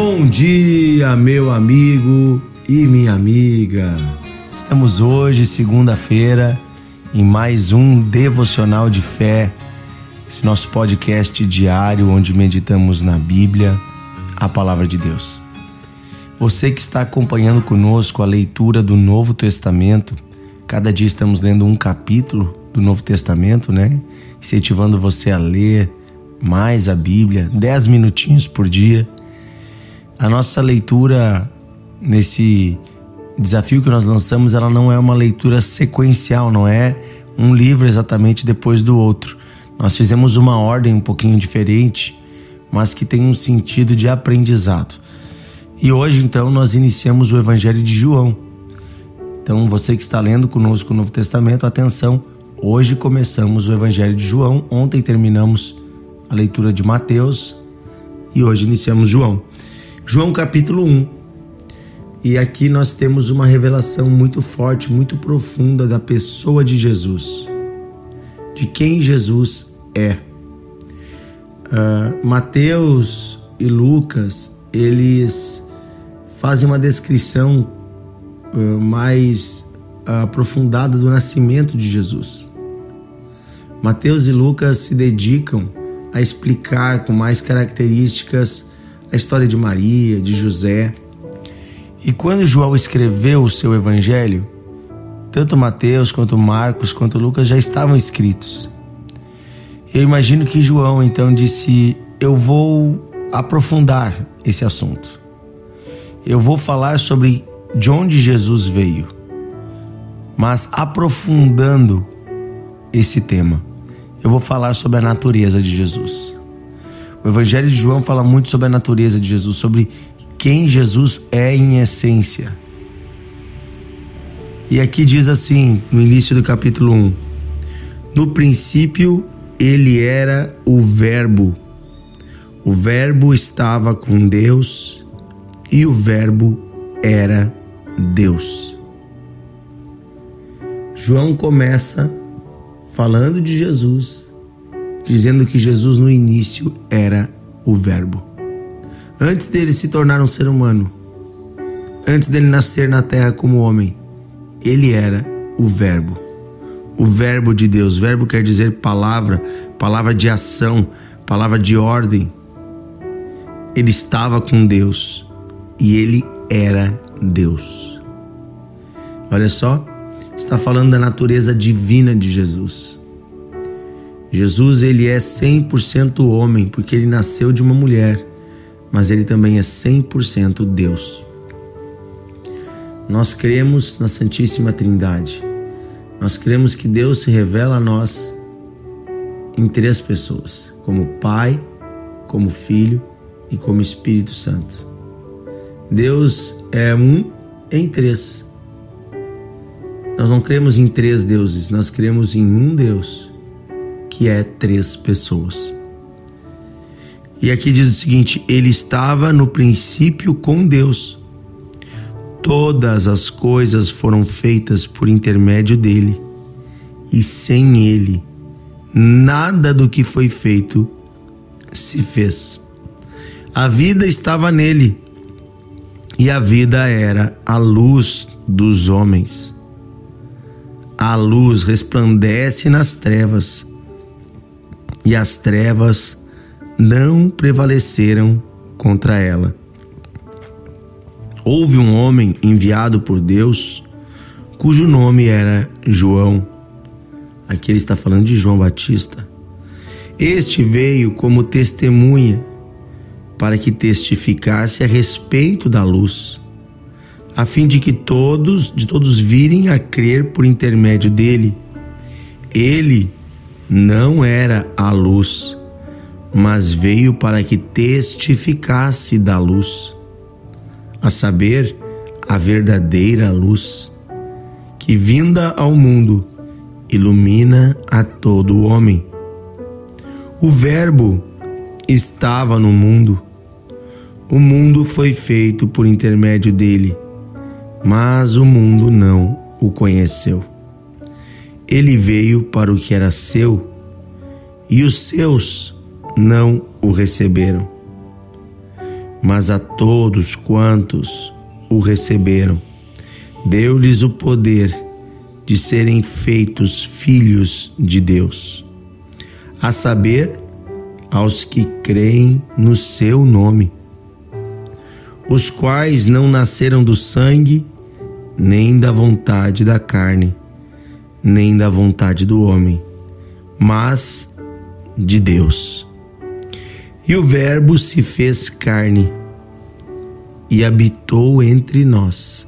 Bom dia, meu amigo e minha amiga. Estamos hoje, segunda-feira, em mais um Devocional de Fé, esse nosso podcast diário onde meditamos na Bíblia, a Palavra de Deus. Você que está acompanhando conosco a leitura do Novo Testamento, cada dia estamos lendo um capítulo do Novo Testamento, né? Incentivando você a ler mais a Bíblia, 10 minutinhos por dia. A nossa leitura, nesse desafio que nós lançamos, ela não é uma leitura sequencial, não é um livro exatamente depois do outro. Nós fizemos uma ordem um pouquinho diferente, mas que tem um sentido de aprendizado. E hoje, então, nós iniciamos o Evangelho de João. Então, você que está lendo conosco o Novo Testamento, atenção, hoje começamos o Evangelho de João. Ontem terminamos a leitura de Mateus e hoje iniciamos João. João capítulo 1. E aqui nós temos uma revelação muito forte, muito profunda da pessoa de Jesus, de quem Jesus é. Mateus e Lucas, eles fazem uma descrição mais aprofundada do nascimento de Jesus. Mateus e Lucas se dedicam a explicar com mais características a história de Maria, de José. E quando João escreveu o seu evangelho, tanto Mateus quanto Marcos quanto Lucas já estavam escritos. Eu imagino que João então disse: eu vou aprofundar esse assunto. Eu vou falar sobre de onde Jesus veio, mas aprofundando esse tema. Eu vou falar sobre a natureza de Jesus. O Evangelho de João fala muito sobre a natureza de Jesus, sobre quem Jesus é em essência. E aqui diz assim, no início do capítulo 1: no princípio ele era o Verbo estava com Deus e o Verbo era Deus. João começa falando de Jesus, dizendo que Jesus no início era o Verbo. Antes dele se tornar um ser humano, antes dele nascer na terra como homem, ele era o Verbo de Deus. Verbo quer dizer palavra, palavra de ação, palavra de ordem. Ele estava com Deus e ele era Deus. Olha só, está falando da natureza divina de Jesus. Jesus, ele é 100% homem, porque ele nasceu de uma mulher, mas ele também é 100% Deus. Nós cremos na Santíssima Trindade. Nós cremos que Deus se revela a nós em 3 pessoas, como Pai, como Filho e como Espírito Santo. Deus é um em 3. Nós não cremos em 3 deuses, nós cremos em um Deus, que é 3 pessoas. E aqui diz o seguinte: ele estava no princípio com Deus. Todas as coisas foram feitas por intermédio dele, e sem ele, nada do que foi feito se fez. A vida estava nele, e a vida era a luz dos homens. A luz resplandece nas trevas, e as trevas não prevaleceram contra ela. Houve um homem enviado por Deus, cujo nome era João. Aqui ele está falando de João Batista. Este veio como testemunha, para que testificasse a respeito da luz, a fim de que todos virem a crer por intermédio dele. Ele não era a luz, mas veio para que testificasse da luz, a saber, a verdadeira luz, que vinda ao mundo, ilumina a todo homem. O Verbo estava no mundo. O mundo foi feito por intermédio dele, mas o mundo não o conheceu. Ele veio para o que era seu, e os seus não o receberam. Mas a todos quantos o receberam, deu-lhes o poder de serem feitos filhos de Deus, a saber, aos que creem no seu nome, os quais não nasceram do sangue, nem da vontade da carne, nem da vontade do homem, mas de Deus. E o Verbo se fez carne e habitou entre nós,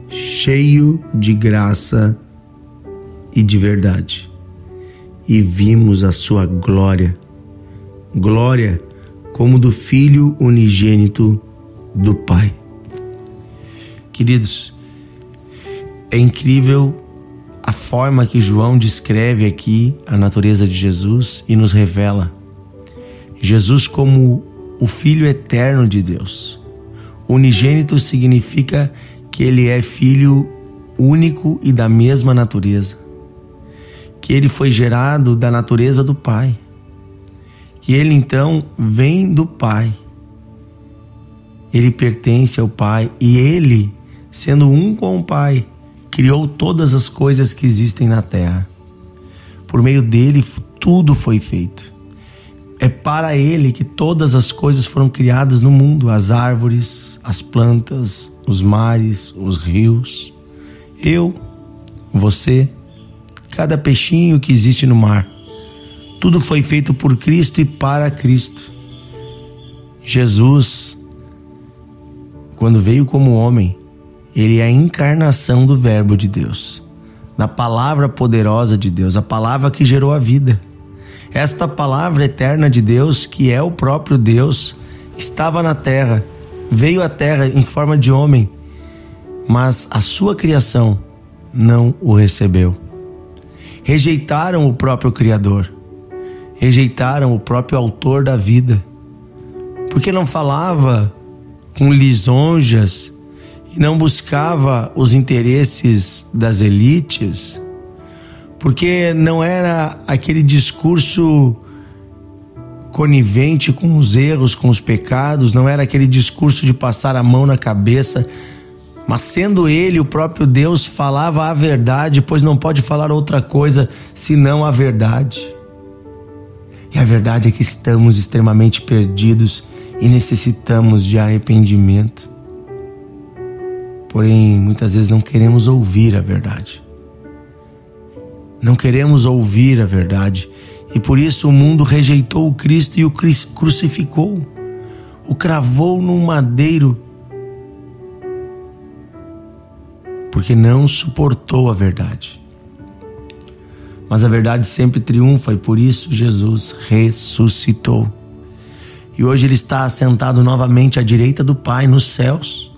cheio de graça e de verdade. E vimos a sua glória, glória como do Filho unigênito do Pai. Queridos, é incrível a forma que João descreve aqui a natureza de Jesus e nos revela Jesus como o Filho eterno de Deus. Unigênito significa que ele é filho único e da mesma natureza, que ele foi gerado da natureza do Pai, que ele então vem do Pai, ele pertence ao Pai e ele, sendo um com o Pai, criou todas as coisas que existem na terra. Por meio dele tudo foi feito. É para ele que todas as coisas foram criadas no mundo, as árvores, as plantas, os mares, os rios, eu, você, cada peixinho que existe no mar. Tudo foi feito por Cristo e para Cristo. Jesus, quando veio como homem, ele é a encarnação do Verbo de Deus, da palavra poderosa de Deus, a palavra que gerou a vida. Esta palavra eterna de Deus, que é o próprio Deus, estava na terra, veio à terra em forma de homem, mas a sua criação não o recebeu. Rejeitaram o próprio Criador, rejeitaram o próprio autor da vida, porque não falava com lisonjas e não buscava os interesses das elites, porque não era aquele discurso conivente com os erros, com os pecados, não era aquele discurso de passar a mão na cabeça, mas sendo ele o próprio Deus, falava a verdade, pois não pode falar outra coisa senão a verdade. E a verdade é que estamos extremamente perdidos e necessitamos de arrependimento. Porém, muitas vezes não queremos ouvir a verdade. Não queremos ouvir a verdade. E por isso o mundo rejeitou o Cristo e o crucificou. O cravou num madeiro. Porque não suportou a verdade. Mas a verdade sempre triunfa e por isso Jesus ressuscitou. E hoje ele está assentado novamente à direita do Pai nos céus.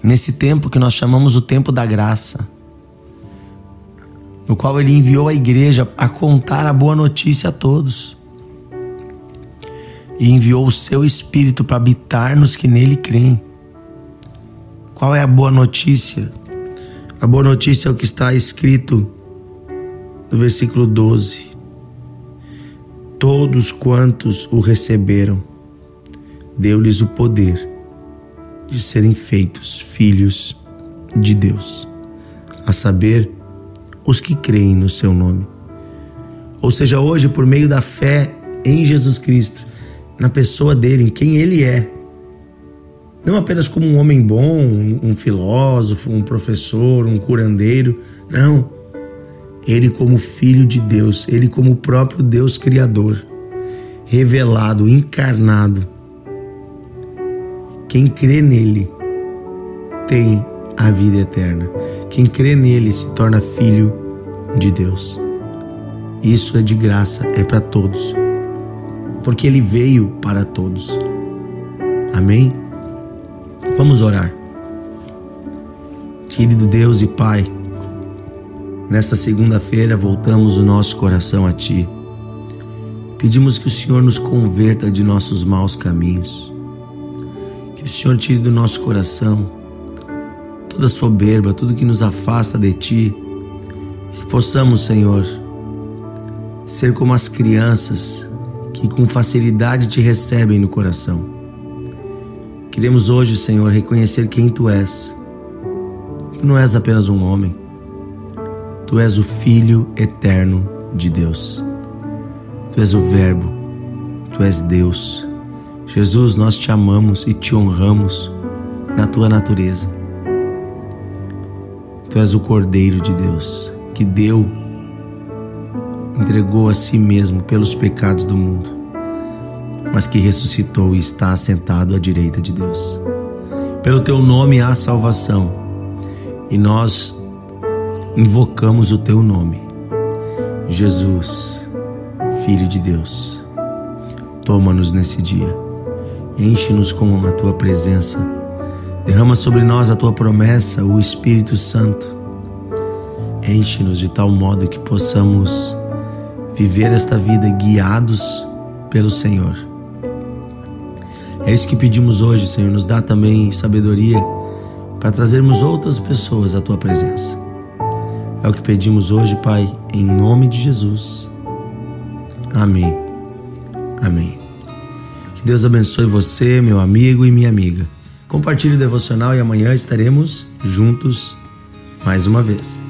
Nesse tempo que nós chamamos o tempo da graça, no qual ele enviou a igreja a contar a boa notícia a todos. E enviou o seu Espírito para habitar nos que nele creem. Qual é a boa notícia? A boa notícia é o que está escrito no versículo 12. Todos quantos o receberam, deu-lhes o poder de serem feitos filhos de Deus, a saber, os que creem no seu nome. Ou seja, hoje, por meio da fé em Jesus Cristo, na pessoa dele, em quem ele é, não apenas como um homem bom, um filósofo, um professor, um curandeiro, não. Ele como Filho de Deus, ele como o próprio Deus Criador, revelado, encarnado. Quem crê nele tem a vida eterna. Quem crê nele se torna filho de Deus. Isso é de graça, é para todos, porque ele veio para todos. Amém? Vamos orar. Querido Deus e Pai, nesta segunda-feira voltamos o nosso coração a Ti. Pedimos que o Senhor nos converta de nossos maus caminhos, que o Senhor tire do nosso coração toda soberba, tudo que nos afasta de Ti, que possamos, Senhor, ser como as crianças que com facilidade Te recebem no coração, Queremos hoje, Senhor, reconhecer quem Tu és. Tu não és apenas um homem. Tu és o Filho eterno de Deus. Tu és o Verbo. Tu és Deus. Jesus, nós Te amamos e Te honramos na Tua natureza. Tu és o Cordeiro de Deus, que entregou a si mesmo pelos pecados do mundo, mas que ressuscitou e está assentado à direita de Deus. Pelo Teu nome há salvação, e nós invocamos o Teu nome. Jesus, Filho de Deus, toma-nos nesse dia, enche-nos com a Tua presença, derrama sobre nós a Tua promessa, o Espírito Santo. Enche-nos de tal modo que possamos viver esta vida guiados pelo Senhor. É isso que pedimos hoje, Senhor. Nos dá também sabedoria para trazermos outras pessoas à Tua presença. É o que pedimos hoje, Pai, em nome de Jesus. Amém. Amém. Que Deus abençoe você, meu amigo e minha amiga. Compartilhe o devocional e amanhã estaremos juntos mais uma vez.